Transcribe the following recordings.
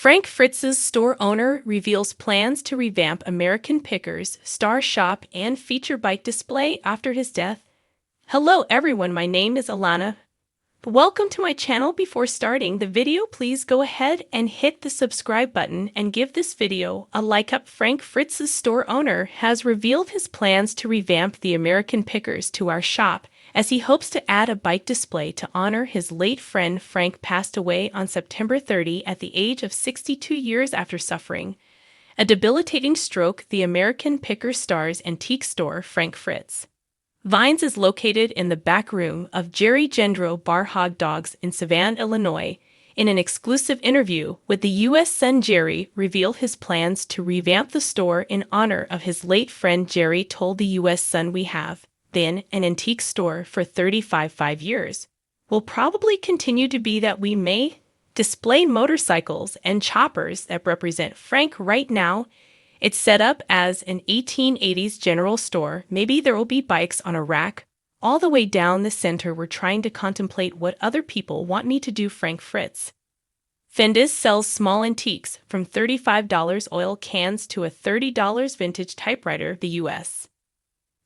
Frank Fritz's store owner reveals plans to revamp American Pickers' star shop and feature bike display after his death. Hello everyone, my name is Alana. Welcome to my channel. Before starting the video, please go ahead and hit the subscribe button and give this video a like up. Frank Fritz's store owner has revealed his plans to revamp the American Pickers to our shop, as he hopes to add a bike display to honor his late friend. Frank passed away on September 30 at the age of 62 years after suffering a debilitating stroke. The American Pickers star's antique store, Frank Fritz Vines, is located in the back room of Jerry Gendreau Bar Hog Dogs in Savannah, Illinois. In an exclusive interview with the U.S. Sun, Jerry revealed his plans to revamp the store in honor of his late friend. Jerry told the U.S. Sun, "We have been an antique store for 35 years. Will probably continue to be that. We may display motorcycles and choppers that represent Frank. Right now, it's set up as an 1880s general store. Maybe there will be bikes on a rack all the way down the center. We're trying to contemplate what other people want me to do." Frank Fritz Fendis sells small antiques from $35 oil cans to a $30 vintage typewriter. The U.S.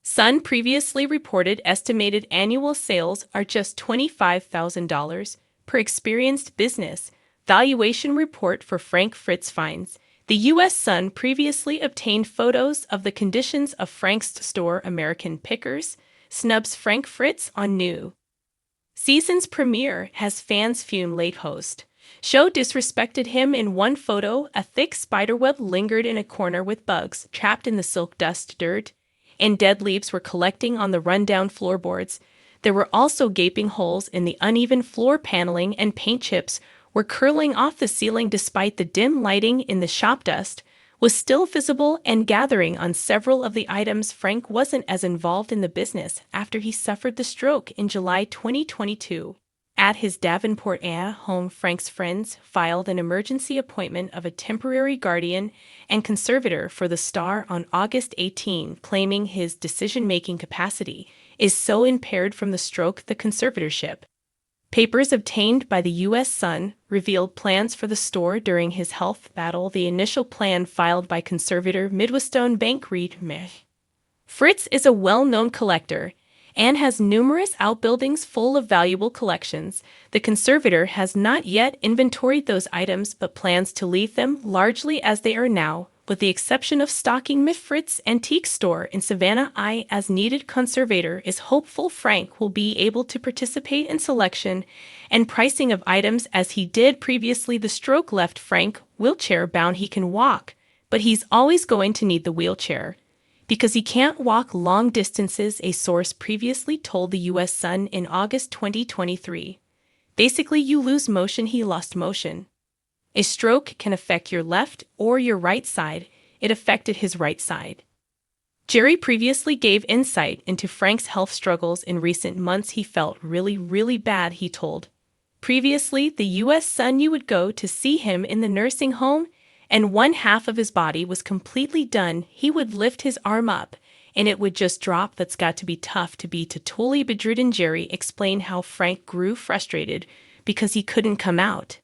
Sun previously reported estimated annual sales are just $25,000 per experienced business valuation report for Frank Fritz Finds. The U.S. Sun previously obtained photos of the conditions of Frank's store. American Pickers snubs Frank Fritz on new season's premiere, has fans fume. Late host show disrespected him in one photo. A thick spiderweb lingered in a corner with bugs trapped in the silk dust. Dirt and dead leaves were collecting on the rundown floorboards. There were also gaping holes in the uneven floor paneling, and paint chips were curling off the ceiling. Despite the dim lighting in the shop, dust was still visible and gathering on several of the items. Frank wasn't as involved in the business after he suffered the stroke in July 2022. At his Davenport home, Frank's friends filed an emergency appointment of a temporary guardian and conservator for the star on August 18, claiming his decision-making capacity is so impaired from the stroke. The conservatorship papers obtained by the U.S. Sun revealed plans for the store during his health battle. The initial plan, filed by conservator Midwestone Bank, read: Fritz is a well-known collector and has numerous outbuildings full of valuable collections. The conservator has not yet inventoried those items, but plans to leave them largely as they are now, with the exception of stocking Fritz Antique Store in Savannah. As needed conservator is hopeful Frank will be able to participate in selection and pricing of items as he did previously. The stroke left Frank wheelchair-bound. He can walk, but he's always going to need the wheelchair because he can't walk long distances, a source previously told the U.S. Sun in August 2023. Basically, you lose motion. He lost motion. A stroke can affect your left or your right side. It affected his right side. Jerry previously gave insight into Frank's health struggles in recent months. He felt really bad, he told previously the U.S. Sun. You would go to see him in the nursing home, and one half of his body was completely done. He would lift his arm up, and it would just drop. That's got to be tough to be totally bedridden. Jerry explained how Frank grew frustrated because he couldn't come out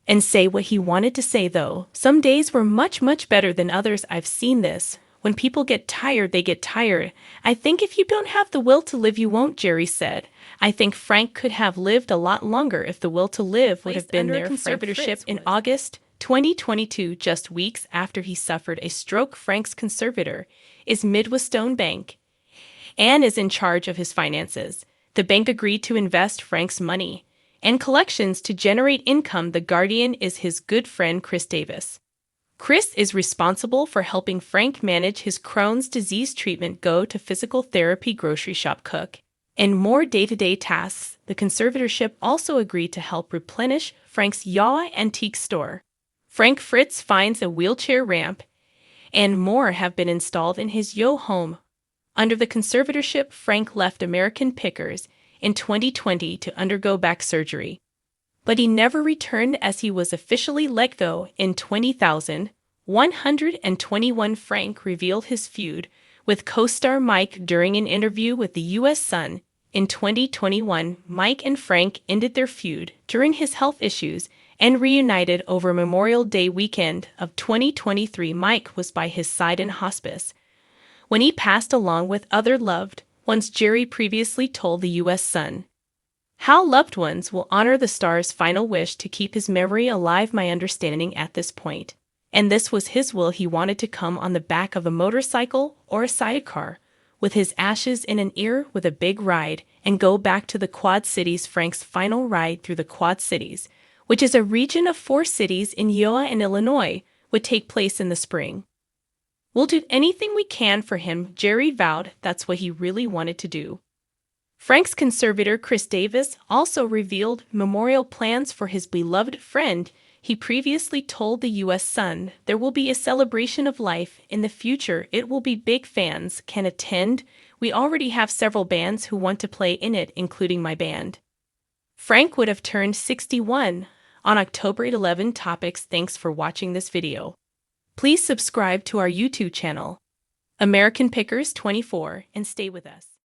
and say what he wanted to say, though. Some days were much better than others. I've seen this. When people get tired, they get tired. I think if you don't have the will to live, you won't, Jerry said. I think Frank could have lived a lot longer if the will to live would have been there. Conservatorship in August 2022, just weeks after he suffered a stroke. Frank's conservator is Midwestone Bank and is in charge of his finances. The bank agreed to invest Frank's money and collections to generate income. The Guardian is his good friend Chris Davis. Chris is responsible for helping Frank manage his Crohn's disease treatment, go to physical therapy, grocery shop, cook, and more day-to-day tasks. The conservatorship also agreed to help replenish Frank's Yaw Antique Store. Frank Fritz finds a wheelchair ramp and more have been installed in his Yo home. Under the conservatorship, Frank left American Pickers in 2020 to undergo back surgery, but he never returned as he was officially let go in 2021. Frank revealed his feud with co-star Mike during an interview with the U.S. Sun. In 2021, Mike and Frank ended their feud during his health issues and reunited over Memorial Day weekend of 2023. Mike was by his side in hospice when he passed along with other loved ones. Jerry previously told the U.S. Sun how loved ones will honor the star's final wish to keep his memory alive. My understanding at this point, and this was his will, he wanted to come on the back of a motorcycle or a sidecar with his ashes in an ear with a big ride and go back to the Quad Cities. Frank's final ride through the Quad Cities, which is a region of 4 cities in Iowa and Illinois, would take place in the spring. We'll do anything we can for him, Jerry vowed. That's what he really wanted to do. Frank's conservator Chris Davis also revealed memorial plans for his beloved friend. He previously told the U.S. Sun there will be a celebration of life in the future. It will be big. Fans can attend. We already have several bands who want to play in it, including my band. Frank would have turned 61 on October 11. Thanks for watching this video. Please subscribe to our YouTube channel, American Pickers 24, and stay with us.